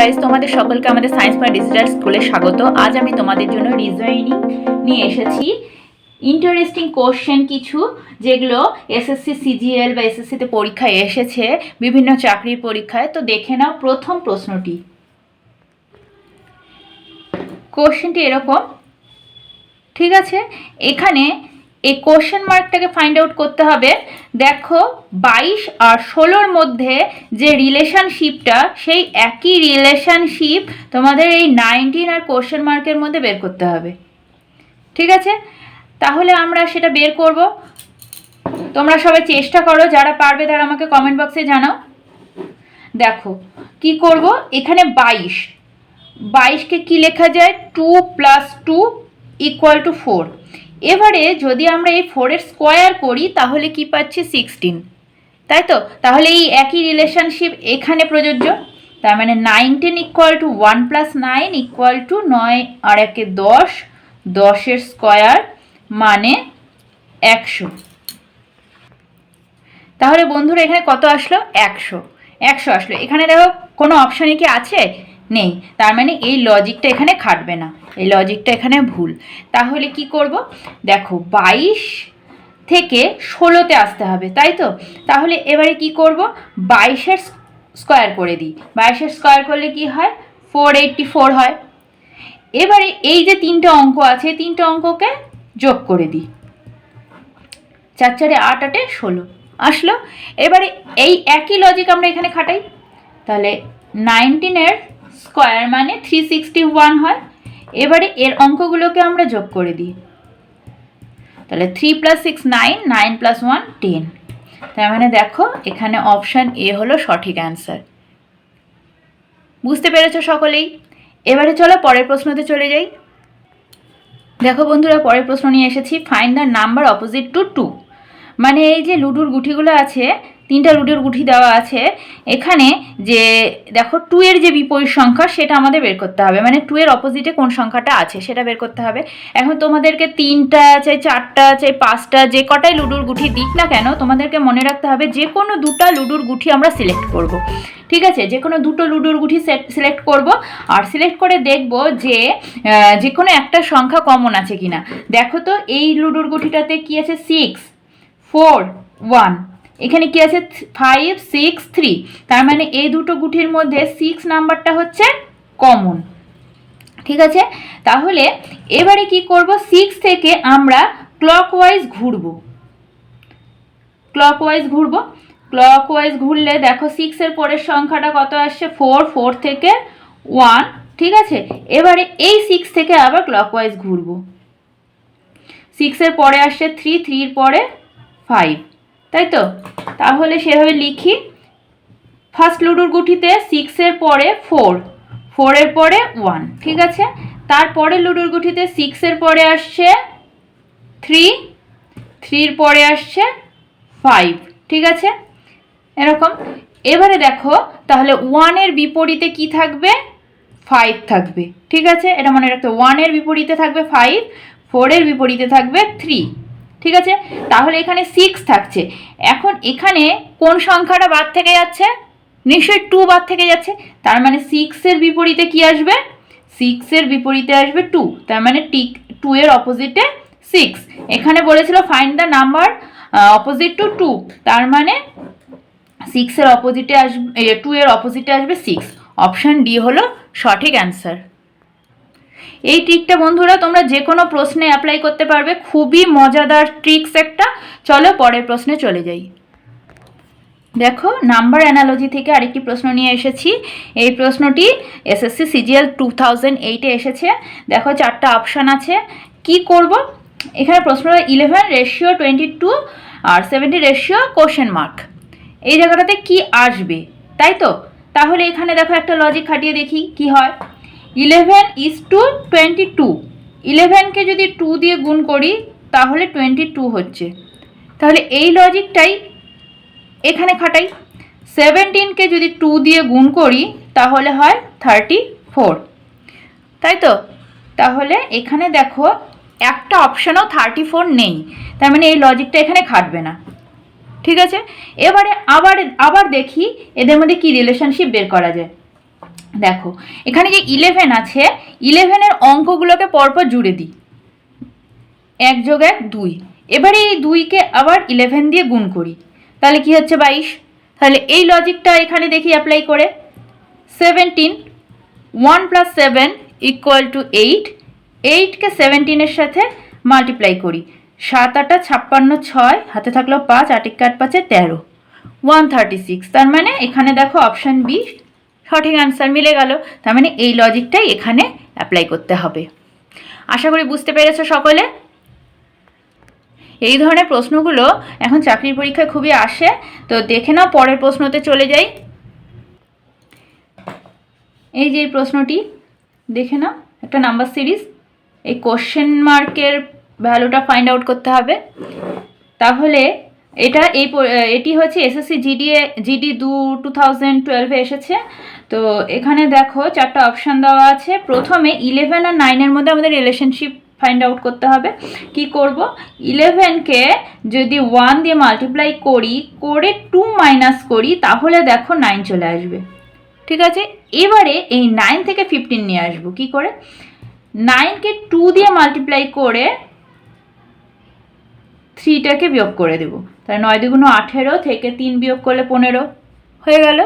Guys, তোমাদের সকলকে আমাদের সায়েন্স পয়েন্ট ডিজিটাল স্কুলে স্বাগত। আজ আমি তোমাদের জন্য রিজনিং নিয়ে এসেছি। ইন্টারেস্টিং কোশ্চেন কিছু, যেগুলো এসএসসি সিজিএল বা এসএসসিতে পরীক্ষায় এসেছে, বিভিন্ন চাকরির পরীক্ষায়। তো দেখে নাও প্রথম প্রশ্নটি। কোশ্চেনটি এরকম, ঠিক আছে? এখানে এই কোশ্চেন মার্কটাকে ফাইন্ড আউট করতে হবে। দেখো 22 আর 16-র মধ্যে যে রিলেশনশিপটা, সেই একই রিলেশনশিপ তোমাদের এই 19 আর কোশ্চেন মার্কের মধ্যে বের করতে হবে, ঠিক আছে? তাহলে আমরা সেটা বের করব। তোমরা সবাই চেষ্টা করো, যারা পারবে তারা আমাকে কমেন্ট বক্সে জানাও। দেখো কি করব, এখানে 22কে কি লেখা যায়? 2 + 2 = 4। এবারে যদি আমরা এই 4-এর স্কোয়ার করি তাহলে কি পাচ্ছি? 16, তাই তো? তাহলে এই একই রিলেশনশিপ এখানে প্রযোজ্য। তার মানে 19 = 1 + 9 = 9 আর 1-এ 10, 10-এর স্কোয়ার মানে 100। তাহলে বন্ধুরা এখানে কত আসলো? 100 আসলো। এখানে দেখো কোনো অপশানে কি আছে? নেই। তার মানে এই লজিকটা এখানে খাটবে না, এই লজিকটা এখানে ভুল। তাহলে কি করব? দেখো 22 থেকে 16-তে আসতে হবে, তাই তো? তাহলে এবারে কি করব? 22-এর স্কোয়ার করে দিই। 22-এর স্কোয়ার করলে কি হয়? 484 হয়। এবারে এই যে তিনটে অঙ্ক আছে, তিনটে অঙ্ককে যোগ করে দিই। 4 × 4 = 8, 8 = 16 আসলো। এবারে এই একই লজিক আমরা এখানে খাটাই। তাহলে 19-এর স্কোয়ার মানে 361 হয়। এবারে এর অঙ্কগুলোকে আমরা যোগ করে দিই। তাহলে 3 + 6 9, 9 + 1 10। তার মানে দেখো এখানে অপশান এ হলো সঠিক অ্যান্সার। বুঝতে পেরেছো সকলেই? এবারে চলো পরের প্রশ্নতে চলে যাই। দেখো বন্ধুরা, পরের প্রশ্ন নিয়ে এসেছি, find the number opposite to 2। মানে এই যে লুডোর গুঠিগুলো আছে, 3টা লুডোর গুঠি দেওয়া আছে, এখানে যে দেখো 2 এর যে বিপরীত সংখ্যা সেটা আমাদের বের করতে হবে। মানে 2 এর অপোজিটে কোন সংখ্যাটা আছে সেটা বের করতে হবে। এখন তোমাদেরকে 3টা চাই, 4টা চাই, 5টা, যে কটাই লুডোর গুঠি দিক না কেন, তোমাদেরকে মনে রাখতে হবে যে কোনো 2টা লুডোর গুঠি আমরা সিলেক্ট করব, ঠিক আছে? যে কোনো 2টো লুডোর গুঠি সিলেক্ট করব, আর সিলেক্ট করে দেখব যে কোনো একটা সংখ্যা কমন আছে কিনা। দেখো তো এই লুডোর গুঠিটাতে কি আছে? 6 4 1। এখানে কি আছে? 5 6 3। তার মানে এই দুটো গুঠির মধ্যে 6 নাম্বারটা হচ্ছে কমন, ঠিক আছে? তাহলে এবারে কি করব? 6 থেকে আমরা ক্লকওয়াইজ ঘুরব। ক্লকওয়াইজ ঘুরলে দেখো 6 এর পরের সংখ্যাটা কত আসছে? 4, 4 থেকে 1, ঠিক আছে? এবারে এই 6 থেকে আবার ক্লকওয়াইজ ঘুরব। 6 এর পরে আসছে 3, 3 এর পরে 5, তাই তো? তাহলে সেভাবে লিখি। ফার্স্ট লুডোর গুঠিতে 6 এর পরে 4, 4 এর পরে 1, ঠিক আছে? তারপরে লুডোর গুঠিতে 6 এর পরে আসছে 3, 3 এর পরে আসছে 5, ঠিক আছে? এরকম। এবারে দেখো তাহলে 1 এর বিপরীতে কি থাকবে? 5 থাকবে, ঠিক আছে? এটা মনে রাখতে, 1 এর বিপরীতে থাকবে 5, 4 এর বিপরীতে থাকবে 3, ঠিক আছে? তাহলে এখানে 6 থাকছে। এখন এখানে কোন সংখ্যাটা বাদ থেকে যাচ্ছে? নিশ্চয়ই 2 বাদ থেকে যাচ্ছে। তার মানে 6 এর বিপরীতে কি আসবে? 6 এর বিপরীতে আসবে 2। তার মানে 2 এর অপোজিটে 6। এখানে বলেছিল find the number opposite to 2। তার মানে 6 এর অপোজিটে আসবে, 2 এর অপোজিটে আসবে 6। অপশন ডি হলো সঠিক অ্যান্সার। এই ট্রিকটা বন্ধুরা তোমরা যে কোনো প্রশ্নে অ্যাপ্লাই করতে পারবে, খুবই মজাদার ট্রিক্স একটা। চলো পরের প্রশ্নে চলে যাই। দেখো নাম্বার অ্যানালজি থেকে আরেকটি প্রশ্ন নিয়ে এসেছি। এই প্রশ্নটি এসএসসি সিজিএল 2008-এ এসেছে। দেখো 4টা অপশান আছে। কি করব? এখানে প্রশ্নটা 11:22 আর 70:? এই জায়গাটাতে কি আসবে, তাই তো? তাহলে এখানে দেখো একটা লজিক খাটিয়ে দেখি কি হয়। 11:22। 11কে যদি 2 দিয়ে গুণ করি তাহলে 22 হচ্ছে। তাহলে এই লজিকটাই এখানে খাটাই। 17কে যদি 2 দিয়ে গুণ করি তাহলে হয় 34, তাই তো? তাহলে এখানে দেখো একটা অপশানও 34 নেই। তার মানে এই লজিকটা এখানে খাটবে না, ঠিক আছে? এবারে আবার দেখি এদের মধ্যে কি রিলেশনশিপ বের করা যায়। দেখো এখানে যে 11 আছে, 11-এর অঙ্কগুলোকে পরপর জুড়ে দিই, 1 যোগ 1 2। এবারে এই 2কে আবার 11 দিয়ে গুণ করি, তাহলে কি হচ্ছে 22। তাহলে এই লজিকটা এখানে দেখি অ্যাপ্লাই করে। 17, 1 + 7 = 8, 8কে 17-এর সাথে মাল্টিপ্লাই করি, 7 8 56, 6 হাতে থাকলো 5, 8 × 8 = 13, 136। তার মানে এখানে দেখো অপশান বি সঠিক অ্যান্সার মিলে গেল। তার মানে এই লজিকটাই এখানে অ্যাপ্লাই করতে হবে। আশা করি বুঝতে পেরেছো সকলে। এই ধরনের প্রশ্নগুলো এখন চাকরির পরীক্ষায় খুবই আসে, তো দেখে নাও পরের প্রশ্নতে চলে যাই। এই যে প্রশ্নটি দেখে নাও, একটা নাম্বার সিরিজ, এই কোশ্চেন মার্কের ভ্যালুটা ফাইন্ড আউট করতে হবে। তাহলে এটি হচ্ছে এসএসসি জিডি 2012-এ এসেছে। তো এখানে দেখো 4টা অপশান দেওয়া আছে। প্রথমে 11 আর 9-এর মধ্যে আমাদের রিলেশনশিপ ফাইন্ড আউট করতে হবে। কি করব, 11কে যদি 1 দিয়ে মাল্টিপ্লাই করে 2 মাইনাস করি, তাহলে দেখো 9 চলে আসবে। ঠিক আছে, এবারে এই 9 থেকে 15 নিয়ে আসবো। কি করে, 9কে 2 দিয়ে মাল্টিপ্লাই করে 3টাকে বিয়োগ করে দেবো, তাহলে 9 2 18, থেকে 3 বিয়োগ করলে 15 হয়ে গেল।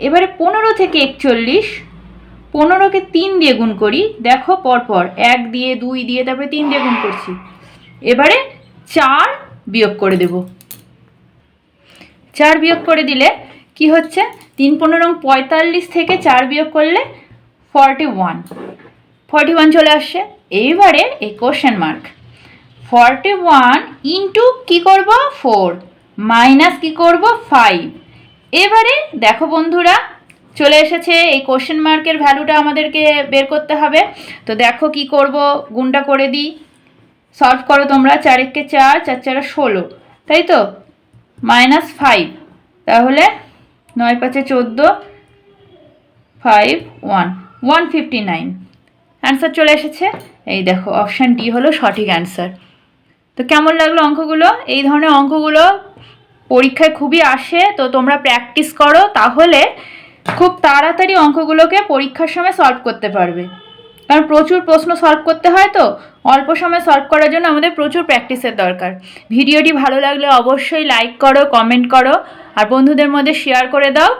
এবারে 15 থেকে 41, 15কে 3 দিয়ে গুণ করি, দেখো পরপর 1 দিয়ে 2 দিয়ে তারপরে 3 দিয়ে গুণ করছি। এবারে 4 বিয়োগ করে দেব, 4 বিয়োগ করে দিলে কি হচ্ছে, 3 15 45 থেকে 4 বিয়োগ করলে 41 চলে আসছে। এইবারে এই কোশ্চেন মার্ক 41 ইন্টু কী করব 4 মাইনাস কী করব 5। এবারে দেখো বন্ধুরা চলে এসেছে, এই কোশ্চেন মার্কের ভ্যালুটা আমাদেরকে বের করতে হবে। তো দেখো কি করব, গুণটা করে দিই, সলভ করো তোমরা। 4 × 1 = 4, 4 × 4 = 16, তাই তো, -5, তাহলে 9 × 5 = 14, 5 1 159 অ্যান্সার চলে এসেছে। এই দেখো অপশান ডি হলো সঠিক অ্যান্সার। তো কেমন লাগলো অঙ্কগুলো? এই ধরনের অঙ্কগুলো পরীক্ষায় খুবই আসে, তো তোমরা প্র্যাকটিস করো, তাহলে খুব তাড়াতাড়ি অঙ্কগুলোকে পরীক্ষার সময় সলভ করতে পারবে। কারণ প্রচুর প্রশ্ন সলভ করতে হয়, তো অল্প সময় সলভ করার জন্য আমাদের প্রচুর প্র্যাকটিসের দরকার। ভিডিওটি ভালো লাগলে অবশ্যই লাইক করো, কমেন্ট করো আর বন্ধুদের মধ্যে শেয়ার করে দাও।